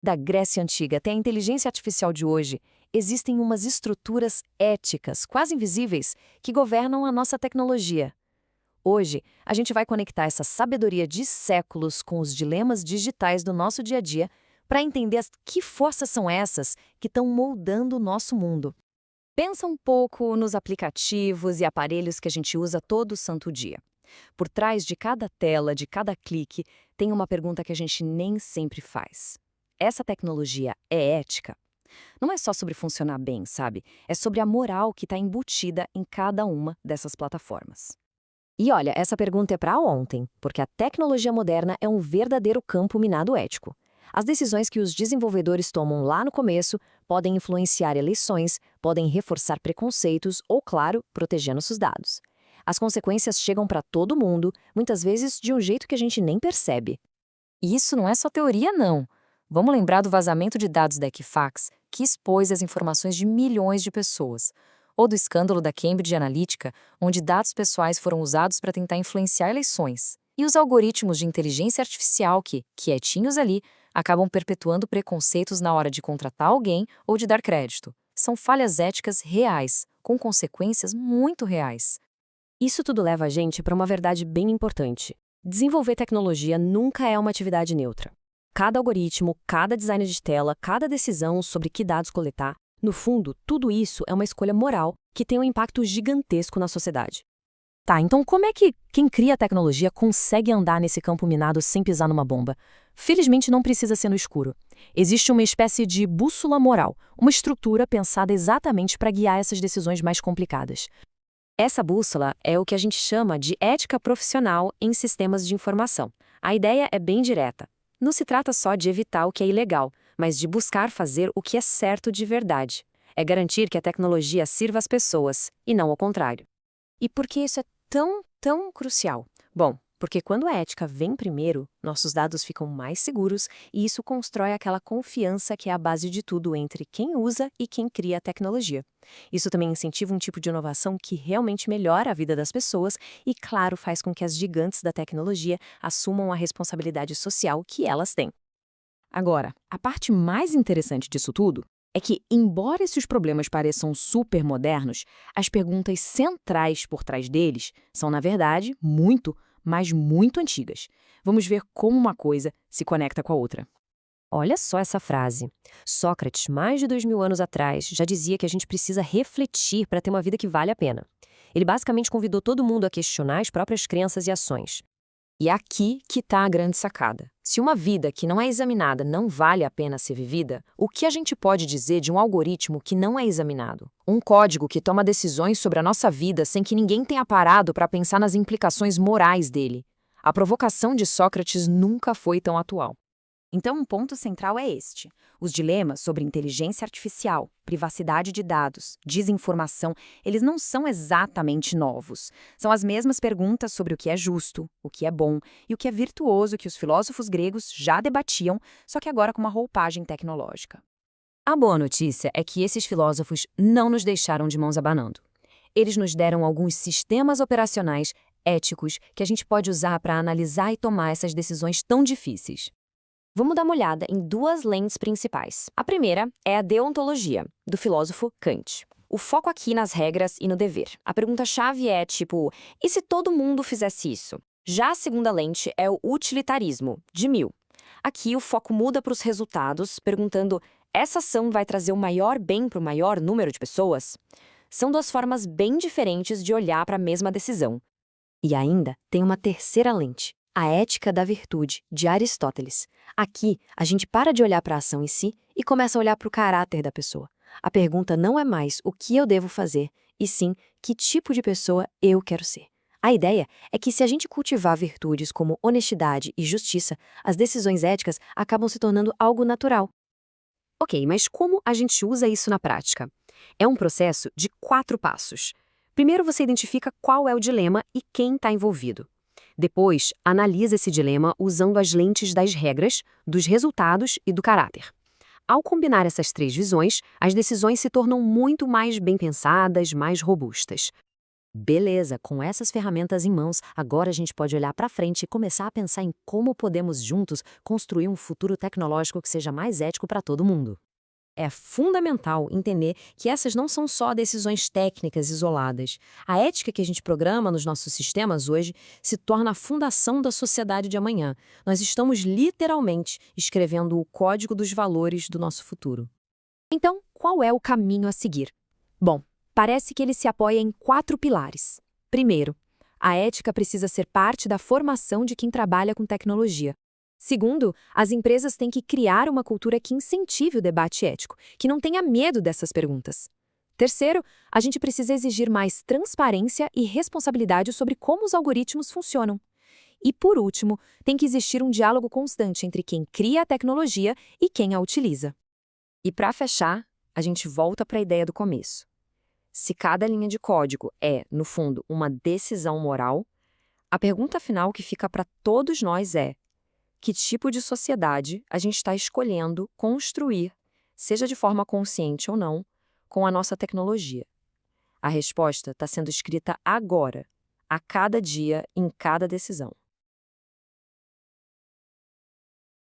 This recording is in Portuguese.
Da Grécia Antiga até a inteligência artificial de hoje, existem umas estruturas éticas, quase invisíveis, que governam a nossa tecnologia. Hoje, a gente vai conectar essa sabedoria de séculos com os dilemas digitais do nosso dia a dia para entender que forças são essas que estão moldando o nosso mundo. Pensa um pouco nos aplicativos e aparelhos que a gente usa todo santo dia. Por trás de cada tela, de cada clique, tem uma pergunta que a gente nem sempre faz. Essa tecnologia é ética? Não é só sobre funcionar bem, sabe? É sobre a moral que está embutida em cada uma dessas plataformas. E olha, essa pergunta é para ontem, porque a tecnologia moderna é um verdadeiro campo minado ético. As decisões que os desenvolvedores tomam lá no começo podem influenciar eleições, podem reforçar preconceitos ou, claro, proteger nossos dados. As consequências chegam para todo mundo, muitas vezes de um jeito que a gente nem percebe. E isso não é só teoria, não. Vamos lembrar do vazamento de dados da Equifax, que expôs as informações de milhões de pessoas. Ou do escândalo da Cambridge Analytica, onde dados pessoais foram usados para tentar influenciar eleições. E os algoritmos de inteligência artificial que, quietinhos ali, acabam perpetuando preconceitos na hora de contratar alguém ou de dar crédito. São falhas éticas reais, com consequências muito reais. Isso tudo leva a gente para uma verdade bem importante. Desenvolver tecnologia nunca é uma atividade neutra. Cada algoritmo, cada design de tela, cada decisão sobre que dados coletar, no fundo, tudo isso é uma escolha moral que tem um impacto gigantesco na sociedade. Tá, então como é que quem cria a tecnologia consegue andar nesse campo minado sem pisar numa bomba? Felizmente não precisa ser no escuro. Existe uma espécie de bússola moral, uma estrutura pensada exatamente para guiar essas decisões mais complicadas. Essa bússola é o que a gente chama de ética profissional em sistemas de informação. A ideia é bem direta. Não se trata só de evitar o que é ilegal, mas de buscar fazer o que é certo de verdade. É garantir que a tecnologia sirva às pessoas, e não ao contrário. E por que isso é tão crucial? Bom, porque quando a ética vem primeiro, nossos dados ficam mais seguros e isso constrói aquela confiança que é a base de tudo entre quem usa e quem cria a tecnologia. Isso também incentiva um tipo de inovação que realmente melhora a vida das pessoas e, claro, faz com que as gigantes da tecnologia assumam a responsabilidade social que elas têm. Agora, a parte mais interessante disso tudo é que, embora esses problemas pareçam super modernos, as perguntas centrais por trás deles são, na verdade, mas muito antigas. Vamos ver como uma coisa se conecta com a outra. Olha só essa frase. Sócrates, mais de 2000 anos atrás, já dizia que a gente precisa refletir para ter uma vida que vale a pena. Ele basicamente convidou todo mundo a questionar as próprias crenças e ações. E é aqui que está a grande sacada. Se uma vida que não é examinada não vale a pena ser vivida, o que a gente pode dizer de um algoritmo que não é examinado? Um código que toma decisões sobre a nossa vida sem que ninguém tenha parado para pensar nas implicações morais dele. A provocação de Sócrates nunca foi tão atual. Então, um ponto central é este. Os dilemas sobre inteligência artificial, privacidade de dados, desinformação, eles não são exatamente novos. São as mesmas perguntas sobre o que é justo, o que é bom e o que é virtuoso que os filósofos gregos já debatiam, só que agora com uma roupagem tecnológica. A boa notícia é que esses filósofos não nos deixaram de mãos abanando. Eles nos deram alguns sistemas operacionais éticos que a gente pode usar para analisar e tomar essas decisões tão difíceis. Vamos dar uma olhada em duas lentes principais. A primeira é a deontologia, do filósofo Kant. O foco aqui nas regras e no dever. A pergunta-chave é tipo, e se todo mundo fizesse isso? Já a segunda lente é o utilitarismo, de Mill. Aqui o foco muda para os resultados, perguntando, essa ação vai trazer o maior bem para o maior número de pessoas? São duas formas bem diferentes de olhar para a mesma decisão. E ainda tem uma terceira lente. A ética da virtude, de Aristóteles. Aqui, a gente para de olhar para a ação em si e começa a olhar para o caráter da pessoa. A pergunta não é mais o que eu devo fazer, e sim que tipo de pessoa eu quero ser. A ideia é que se a gente cultivar virtudes como honestidade e justiça, as decisões éticas acabam se tornando algo natural. Ok, mas como a gente usa isso na prática? É um processo de 4 passos. Primeiro, você identifica qual é o dilema e quem está envolvido. Depois, analisa esse dilema usando as lentes das regras, dos resultados e do caráter. Ao combinar essas 3 visões, as decisões se tornam muito mais bem pensadas, mais robustas. Beleza, com essas ferramentas em mãos, agora a gente pode olhar para frente e começar a pensar em como podemos juntos construir um futuro tecnológico que seja mais ético para todo mundo. É fundamental entender que essas não são só decisões técnicas isoladas. A ética que a gente programa nos nossos sistemas hoje se torna a fundação da sociedade de amanhã. Nós estamos literalmente escrevendo o código dos valores do nosso futuro. Então, qual é o caminho a seguir? Bom, parece que ele se apoia em 4 pilares. Primeiro, a ética precisa ser parte da formação de quem trabalha com tecnologia. Segundo, as empresas têm que criar uma cultura que incentive o debate ético, que não tenha medo dessas perguntas. Terceiro, a gente precisa exigir mais transparência e responsabilidade sobre como os algoritmos funcionam. E, por último, tem que existir um diálogo constante entre quem cria a tecnologia e quem a utiliza. E para fechar, a gente volta para a ideia do começo. Se cada linha de código é, no fundo, uma decisão moral, a pergunta final que fica para todos nós é: que tipo de sociedade a gente está escolhendo construir, seja de forma consciente ou não, com a nossa tecnologia? A resposta está sendo escrita agora, a cada dia, em cada decisão.